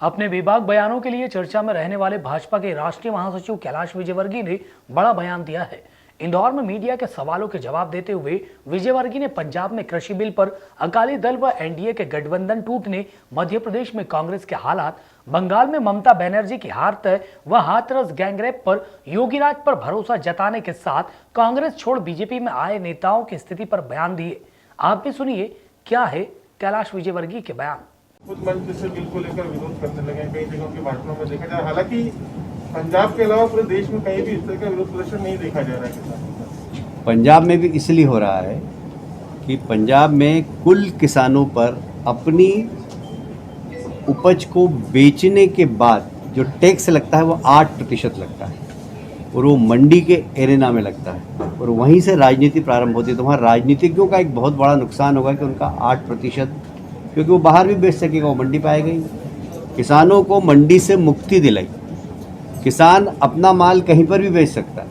अपने बेबाक बयानों के लिए चर्चा में रहने वाले भाजपा के राष्ट्रीय महासचिव कैलाश विजयवर्गीय ने बड़ा बयान दिया है। इंदौर में मीडिया के सवालों के जवाब देते हुए विजयवर्गीय ने पंजाब में कृषि बिल पर अकाली दल व एनडीए के गठबंधन टूटने, मध्य प्रदेश में कांग्रेस के हालात, बंगाल में ममता बनर्जी की हार तय व हाथरस गैंगरेप पर योगीराज पर भरोसा जताने के साथ कांग्रेस छोड़ बीजेपी में आए नेताओं की स्थिति पर बयान दिए। आप भी सुनिए क्या है कैलाश विजयवर्गीय के बयान। खुद मंच से बिल को लेकर विरोध करने लगे, कई जगहों के भाषणों में देखा जाए। हालांकि पंजाब के अलावा पूरे देश में कहीं भी इस तरह का विरोध प्रदर्शन नहीं देखा जा रहा है किसानों। पंजाब में भी इसलिए हो रहा है कि पंजाब में कुल किसानों पर अपनी उपज को बेचने के बाद जो टैक्स लगता है वो 8% लगता है और वो मंडी के एरेना में लगता है और वहीं से राजनीति प्रारंभ होती है। तो वहाँ राजनीतिज्ञों का एक बहुत बड़ा नुकसान होगा कि उनका 8%, क्योंकि वो बाहर भी बेच सकेगा, वो मंडी पे आएगा ही। किसानों को मंडी से मुक्ति दिलाई, किसान अपना माल कहीं पर भी बेच सकता है,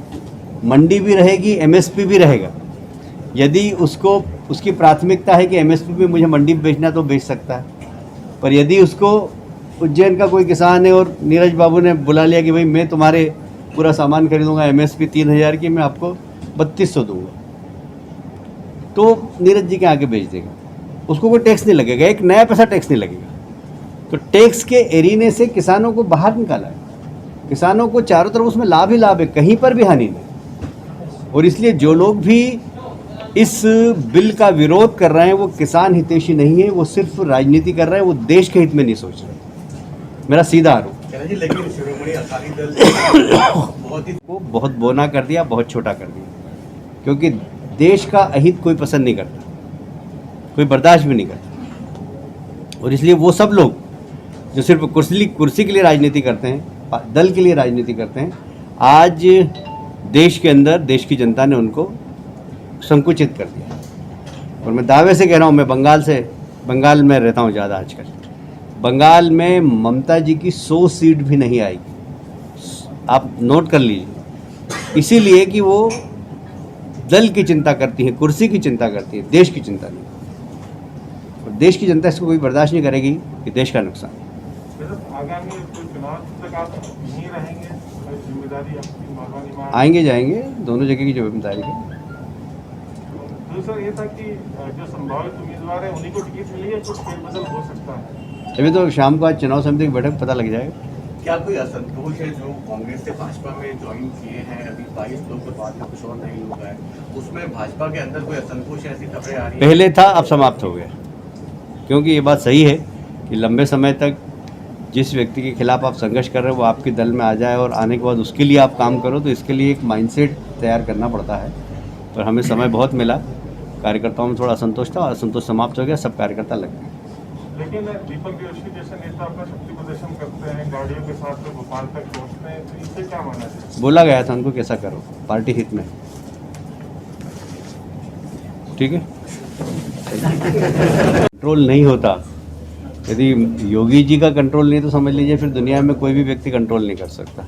मंडी भी रहेगी, एमएसपी भी रहेगा। यदि उसको उसकी प्राथमिकता है कि एमएसपी भी मुझे मंडी में बेचना तो बेच सकता है। पर यदि उसको उज्जैन का कोई किसान है और नीरज बाबू ने बुला लिया कि भाई मैं तुम्हारे पूरा सामान खरीदूंगा, एमएसपी 3000 की, मैं आपको 3200 दूंगा, तो नीरज जी के आगे बेच देगा, उसको कोई टैक्स नहीं लगेगा, एक नया पैसा टैक्स नहीं लगेगा। तो टैक्स के एरीने से किसानों को बाहर निकाला है, किसानों को चारों तरफ उसमें लाभ ही लाभ है, कहीं पर भी हानि नहीं। और इसलिए जो लोग भी इस बिल का विरोध कर रहे हैं वो किसान हितैषी नहीं है, वो सिर्फ राजनीति कर रहे हैं, वो देश के हित में नहीं सोच रहे। मेरा सीधा आरोप लेकिन शिरोमणि अकाली दल वो बहुत बोना कर दिया, बहुत छोटा कर दिया, क्योंकि देश का अहित कोई पसंद नहीं करता, कोई बर्दाश्त भी नहीं करता। और इसलिए वो सब लोग जो सिर्फ कुर्सी के लिए राजनीति करते हैं, दल के लिए राजनीति करते हैं, आज देश के अंदर देश की जनता ने उनको संकुचित कर दिया। और मैं दावे से कह रहा हूँ, मैं बंगाल में रहता हूँ ज़्यादा आजकल, बंगाल में ममता जी की 100 सीट भी नहीं आएगी, आप नोट कर लीजिए। इसीलिए कि वो दल की चिंता करती है, कुर्सी की चिंता करती है, देश की चिंता नहीं। और देश की जनता इसको कोई बर्दाश्त नहीं करेगी कि देश का नुकसान। आगामी चुनाव तक आप नहीं रहेंगे, जिम्मेदारी आपकी आएंगे जाएंगे, दोनों जगह की जिम्मेदारी है। दूसरा ये था कि जो संभावित उम्मीदवार है उन्हीं को टिकट मिली है, कुछ फेरबदल हो सकता है। अभी तो शाम को आज चुनाव समिति की बैठक पता लग जाएगा। क्या कोई असंतोष है जो कांग्रेस से भाजपा में ज्वाइन किए हैं, अभी 22 लोग के बाद में कुछ और नए लोग आए, उसमें भाजपा के अंदर कोई असंतोष है, ऐसी खबरें आ रही है? पहले था, अब समाप्त हो गया, क्योंकि ये बात सही है कि लंबे समय तक जिस व्यक्ति के खिलाफ आप संघर्ष कर रहे हो वो आपके दल में आ जाए और आने के बाद उसके लिए आप काम करो, तो इसके लिए एक माइंडसेट तैयार करना पड़ता है। पर हमें समय बहुत मिला, कार्यकर्ताओं में थोड़ा असंतोष था और असंतोष समाप्त हो गया, सब कार्यकर्ता लग गए। लेकिन दीपक जोशी जैसे नेता अपना शक्ति प्रदर्शन करते हैं, गाड़ियों के साथ में भोपाल तक पहुँचते हैं, तो इससे क्या माना जाए? बोला गया था उनको कैसा करो, पार्टी हित में, ठीक है। कंट्रोल नहीं होता, यदि योगी जी का कंट्रोल नहीं तो समझ लीजिए फिर दुनिया में कोई भी व्यक्ति कंट्रोल नहीं कर सकता।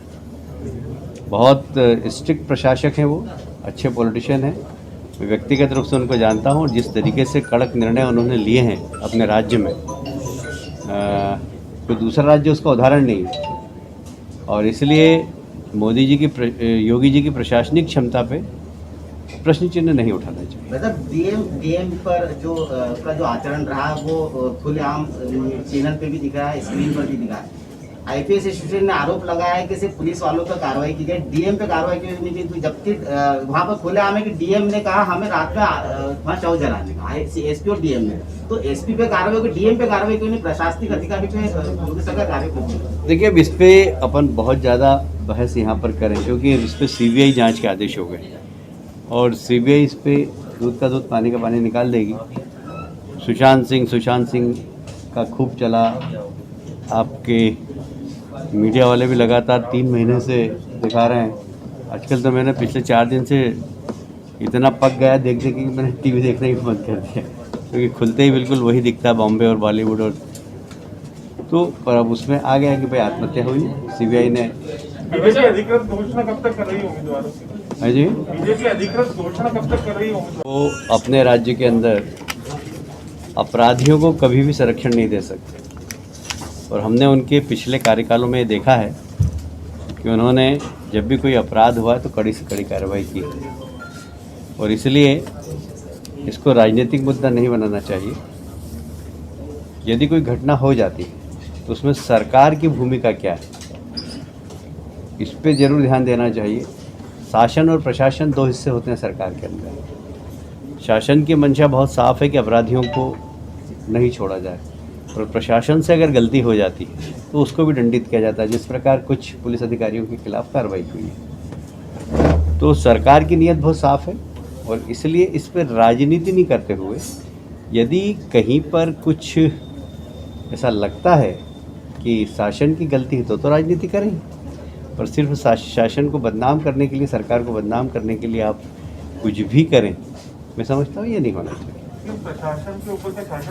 बहुत स्ट्रिक्ट प्रशासक हैं वो, अच्छे पॉलिटिशियन हैं, मैं व्यक्तिगत रूप से उनको जानता हूँ। जिस तरीके से कड़क निर्णय उन्होंने लिए हैं अपने राज्य में, कोई दूसरा राज्य उसका उदाहरण नहीं है। और इसलिए मोदी जी की योगी जी की प्रशासनिक क्षमता पे प्रश्न चिन्ह नहीं उठाना चाहिए। मतलब डीएम पर उसका जो आचरण रहा वो खुलेआम चैनल पे भी दिख रहा है, स्क्रीन पर भी दिखा है। आईपीएस एसोसिएशन ने आरोप लगाया है कि सिर्फ पुलिस वालों पर कार्रवाई की गई, डीएम पे कार्रवाई क्यों नहीं की, जबकि वहाँ पर खुलेआम है कि डीएम ने कहा हमें रात में वहाँ चौ जलाने का, एसपी और डीएम ने, तो एसपी पे कार्रवाई की, डीएम पे कार्रवाई क्यों नहीं, प्रशासनिक अधिकारी पे कार्य क्यों नहीं? देखिए, अब इस पे अपन बहुत ज़्यादा बहस यहाँ पर करें, क्योंकि इस पर सीबीआई जांच के आदेश हो गए और सीबीआई इस पे दूध का दूध पानी का पानी निकाल देगी। सुशांत सिंह का खूब चला, आपके मीडिया वाले भी लगातार 3 महीने से दिखा रहे हैं। आजकल तो मैंने पिछले 4 दिन से इतना पक गया देख कि मैंने टीवी देखना ही बंद कर दिया, क्योंकि खुलते ही बिल्कुल वही दिखता है, बॉम्बे और बॉलीवुड। और तो पर अब उसमें आ गया कि भाई आत्महत्या हुई, सीबीआई ने। बीजेपी अधिकृत घोषणा कब तक कर रही है उम्मीदवारों की? है जी, बीजेपी अधिकृत घोषणा कब तक कर रही है? वो अपने राज्य के अंदर अपराधियों को कभी भी संरक्षण नहीं दे सकते। और हमने उनके पिछले कार्यकालों में देखा है कि उन्होंने जब भी कोई अपराध हुआ है तो कड़ी से कड़ी कार्रवाई की और इसलिए इसको राजनीतिक मुद्दा नहीं बनाना चाहिए। यदि कोई घटना हो जाती है तो उसमें सरकार की भूमिका क्या है, इस पे जरूर ध्यान देना चाहिए। शासन और प्रशासन दो हिस्से होते हैं सरकार के अंदर। शासन की मंशा बहुत साफ है कि अपराधियों को नहीं छोड़ा जाए, और प्रशासन से अगर गलती हो जाती है तो उसको भी दंडित किया जाता है, जिस प्रकार कुछ पुलिस अधिकारियों के खिलाफ कार्रवाई हुई है। तो सरकार की नीयत बहुत साफ है और इसलिए इस पर राजनीति नहीं करते हुए यदि कहीं पर कुछ ऐसा लगता है कि शासन की गलती है तो राजनीति करें, पर सिर्फ शासन को बदनाम करने के लिए, सरकार को बदनाम करने के लिए आप कुछ भी करें, मैं समझता हूँ ये नहीं होना चाहिए। प्रशासन के ऊपर से शासन